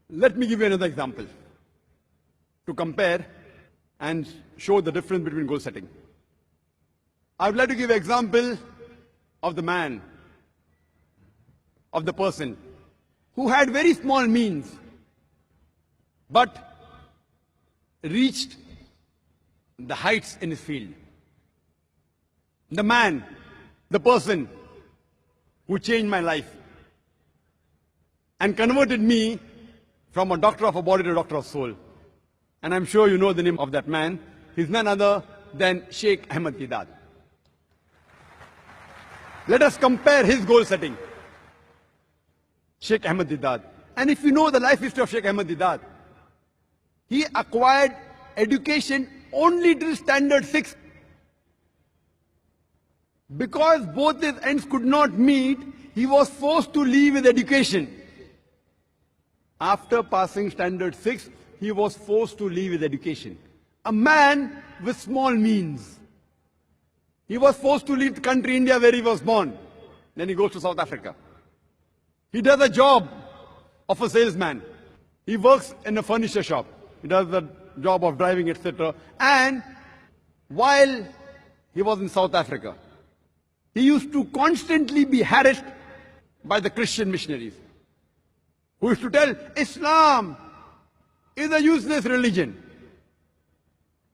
Let me give you another example to compare and show the difference between goal setting. I would like to give an example of the man, of the person who had very small means but reached the heights in his field. The man, the person who changed my life and converted me from a doctor of a body to a doctor of soul. And I'm sure you know the name of that man. He's none other than Sheikh Ahmad Didat. Let us compare his goal setting. Sheikh Ahmad Didat. And if you know the life history of Sheikh Ahmad Didat, he acquired education only till standard 6. Because both his ends could not meet, he was forced to leave his education. After passing standard 6, he was forced to leave his education. A man with small means. He was forced to leave the country India where he was born. Then he goes to South Africa. He does a job of a salesman. He works in a furniture shop. He does the job of driving, etc. And while he was in South Africa, he used to constantly be harassed by the Christian missionaries, who used to tell Islam is a useless religion.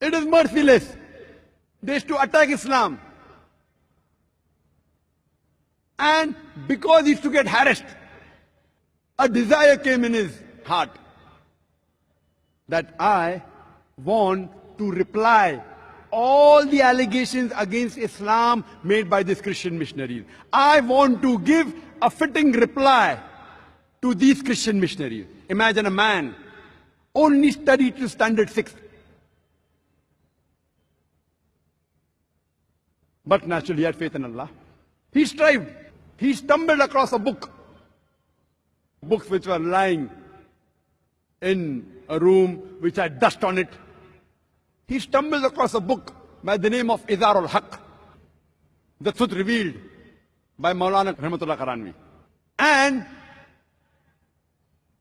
It is merciless. They used to attack Islam. And because he used to get harassed, a desire came in his heart that I want to reply all the allegations against Islam made by these Christian missionaries. I want to give a fitting reply to these Christian missionaries. Imagine a man only studied to standard 6. But naturally he had faith in Allah. He strived. He stumbled across a book. Books which were lying in a room which had dust on it. He stumbled across a book by the name of Izar al-Haq, the truth revealed by Maulana Rahmatullah Karanvi. And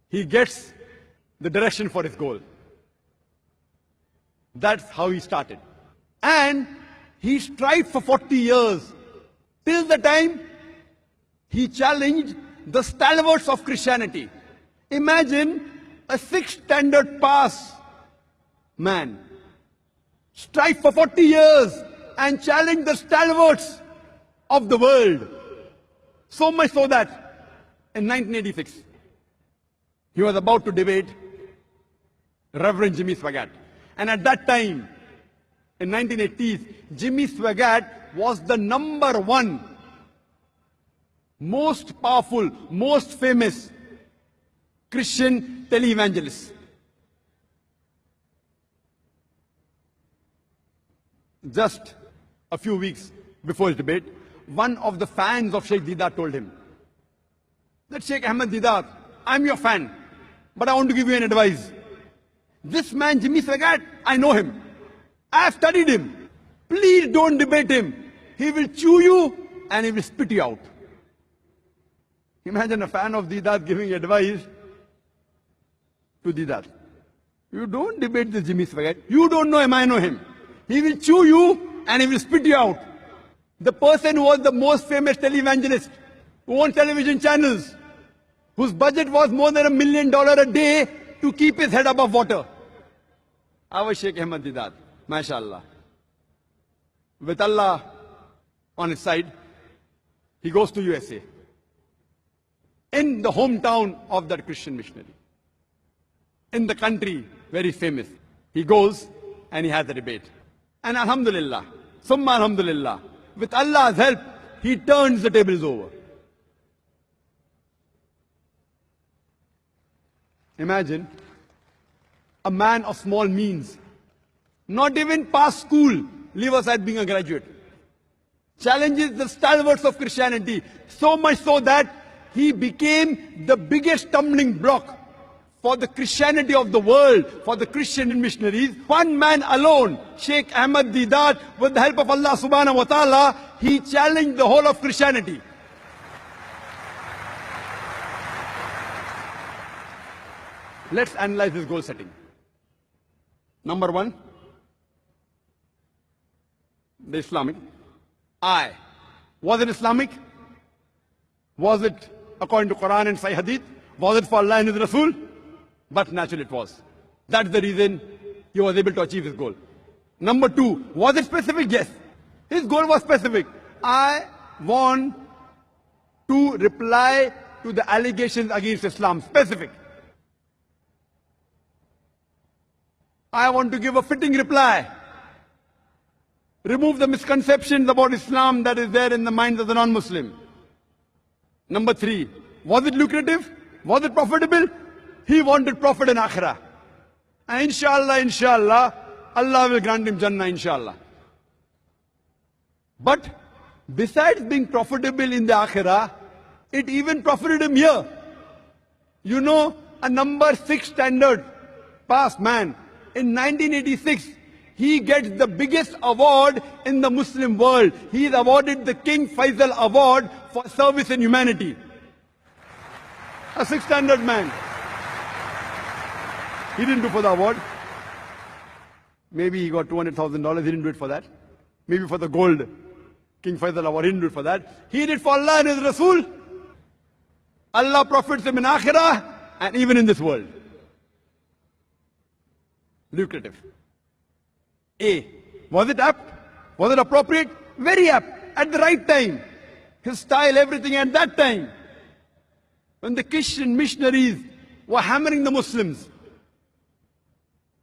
he gets the direction for his goal. That's how he started. And he strived for 40 years, till the time he challenged the stalwarts of Christianity. Imagine a 6th standard pass man strive for 40 years and challenge the stalwarts of the world. So much so that in 1986, he was about to debate Reverend Jimmy Swaggart. And at that time, in 1980s, Jimmy Swaggart was the #1 most powerful, most famous Christian televangelist. Just a few weeks before his debate, one of the fans of Sheikh Didat told him that Sheikh Ahmad Didat, I'm your fan, but I want to give you an advice. This man, Jimmy Swaggart, I know him. I have studied him. Please don't debate him. He will chew you and he will spit you out. Imagine a fan of Didat giving advice to Didat. You don't debate this Jimmy Swaggart. You don't know him, I know him. He will chew you and he will spit you out. The person who was the most famous televangelist, who owned television channels, whose budget was more than $1 million a day to keep his head above water. Our Sheikh Ahmad Didat, mashallah. With Allah on his side, he goes to USA. In the hometown of that Christian missionary. In the country where he's famous. He goes and he has a debate. And alhamdulillah, summa alhamdulillah, with Allah's help, he turns the tables over. Imagine a man of small means, not even past school, leave aside being a graduate, challenges the stalwarts of Christianity, so much so that he became the biggest stumbling block for the Christianity of the world, for the Christian missionaries. One man alone, Sheikh Ahmad Didat, with the help of Allah subhanahu wa ta'ala, he challenged the whole of Christianity. Let's analyze his goal setting. Number one, the Islamic. Was it Islamic? Was it according to Quran and Sahih Hadith? Was it for Allah and His Rasul? But naturally it was. That's the reason he was able to achieve his goal. Number two, was it specific? Yes. His goal was specific. I want to reply to the allegations against Islam. Specific. I want to give a fitting reply. Remove the misconceptions about Islam that is there in the minds of the non-Muslim. Number three, was it lucrative? Was it profitable? He wanted profit in Akhirah. And inshallah, Allah will grant him Jannah, inshallah. But besides being profitable in the Akhirah, it even profited him here. You know, a number 6 standard pass man, in 1986, he gets the biggest award in the Muslim world. He is awarded the King Faisal Award for service in humanity. A 6 standard man. He didn't do for the award. Maybe he got $200,000. He didn't do it for that. Maybe for the gold King Faisal Award. He didn't do it for that. He did it for Allah and His Rasul. Allah profits him in Akhirah and even in this world. Lucrative. Was it apt? Was it appropriate? Very apt. At the right time. His style, everything at that time. When the Christian missionaries were hammering the Muslims,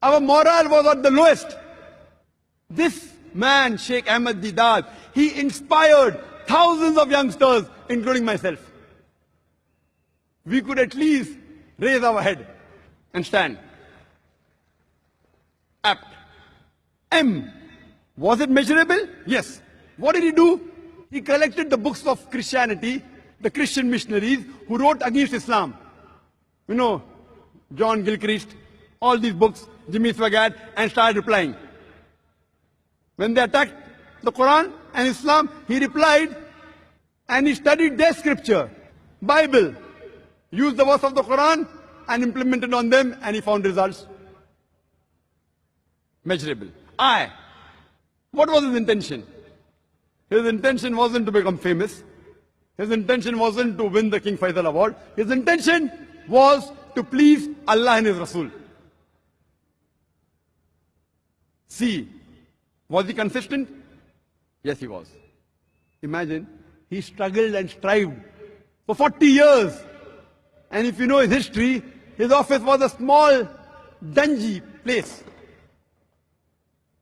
our morale was at the lowest. This man, Sheikh Ahmad Didat, he inspired thousands of youngsters, including myself. We could at least raise our head and stand. Apt. Was it measurable? Yes. What did he do? He collected the books of Christianity, the Christian missionaries who wrote against Islam. You know, John Gilchrist, all these books, Jimmy Swaggart, and started replying. When they attacked the Quran and Islam, he replied and he studied their scripture, Bible, used the verse of the Quran and implemented on them, and he found results. Measurable. What was his intention? His intention wasn't to become famous. His intention wasn't to win the King Faisal Award. His intention was to please Allah and His Rasul. See, was he consistent? Yes, he was. Imagine, he struggled and strived for 40 years. And if you know his history, his office was a small, dingy place.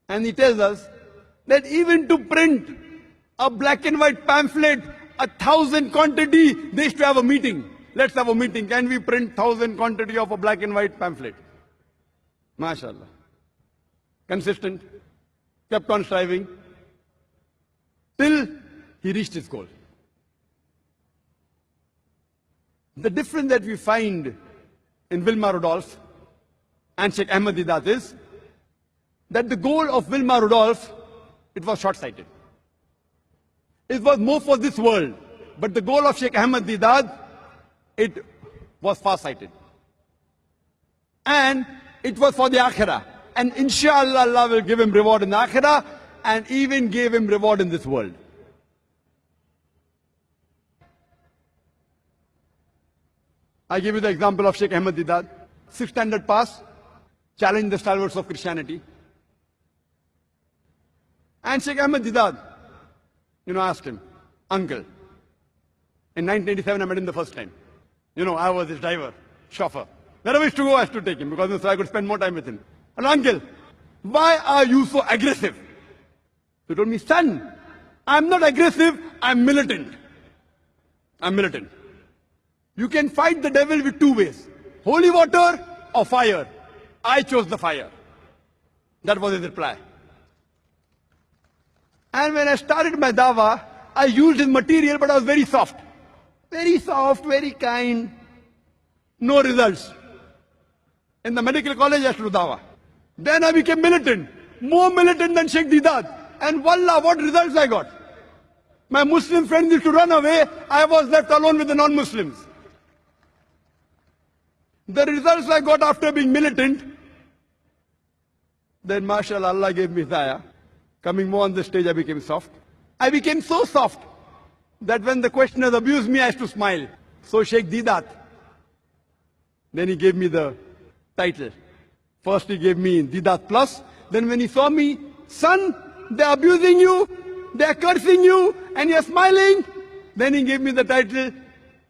And he tells us that even to print a black and white pamphlet, 1,000 quantity, they used to have a meeting. Let's have a meeting. Can we print 1,000 quantity of a black and white pamphlet? MashaAllah. Consistent, kept on striving, till he reached his goal. The difference that we find in Wilma Rudolph and Sheikh Ahmad Didat is that the goal of Wilma Rudolph, it was short-sighted. It was more for this world. But the goal of Sheikh Ahmad Didat, it was far-sighted. And it was for the Akhirah. And inshallah, Allah will give him reward in the Akhirah and even gave him reward in this world. I give you the example of Sheikh Ahmad Didat. 6th standard pass, challenged the stalwarts of Christianity. And Sheikh Ahmad Didat, asked him, uncle, in 1987 I met him the first time. I was his driver, chauffeur. Wherever he used to go, I used to take him because so I could spend more time with him. And uncle, why are you so aggressive? He told me, son, I'm not aggressive, I'm militant. I'm militant. You can fight the devil with 2 ways, holy water or fire. I chose the fire. That was his reply. And when I started my dawah, I used his material, but I was very soft. Very soft, very kind. No results. In the medical college, I used to do dawah. Then I became militant. More militant than Sheikh Didat. And wallah, what results I got. My Muslim friends used to run away. I was left alone with the non-Muslims. The results I got after being militant, then mashallah, Allah gave me hidayah. Coming more on the stage, I became soft. I became so soft that when the questioners abused me, I used to smile. So Sheikh Didat, then he gave me the title. First he gave me Didat Plus. Then when he saw me, son, they're abusing you, they're cursing you, and you're smiling. Then he gave me the title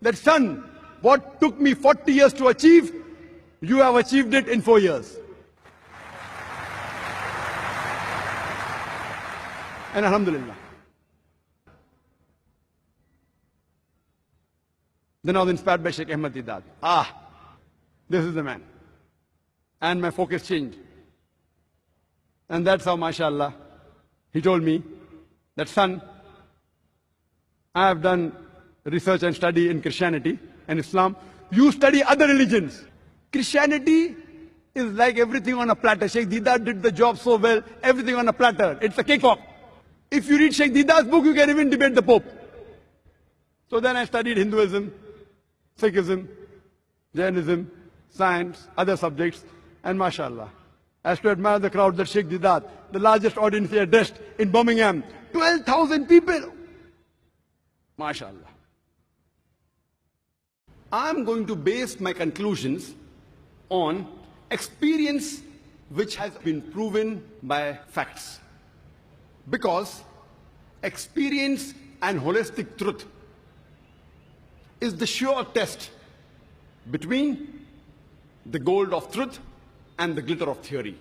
that, son, what took me 40 years to achieve, you have achieved it in 4 years. And alhamdulillah. Then I was inspired by Sheikh Ahmad Didat. This is the man. And my focus changed. And that's how, mashallah, he told me that, son, I have done research and study in Christianity and Islam. You study other religions. Christianity is like everything on a platter. Sheikh Didat did the job so well, everything on a platter. It's a cakewalk. If you read Sheikh Didat's book, you can even debate the Pope. So then I studied Hinduism, Sikhism, Jainism, science, other subjects, and mashallah, I used to admire the crowd that Sheikh Didat, the largest audience he addressed in Birmingham, 12,000 people. Mashallah. I'm going to base my conclusions on experience which has been proven by facts. Because experience and holistic truth is the sure test between the gold of truth and the glitter of theory.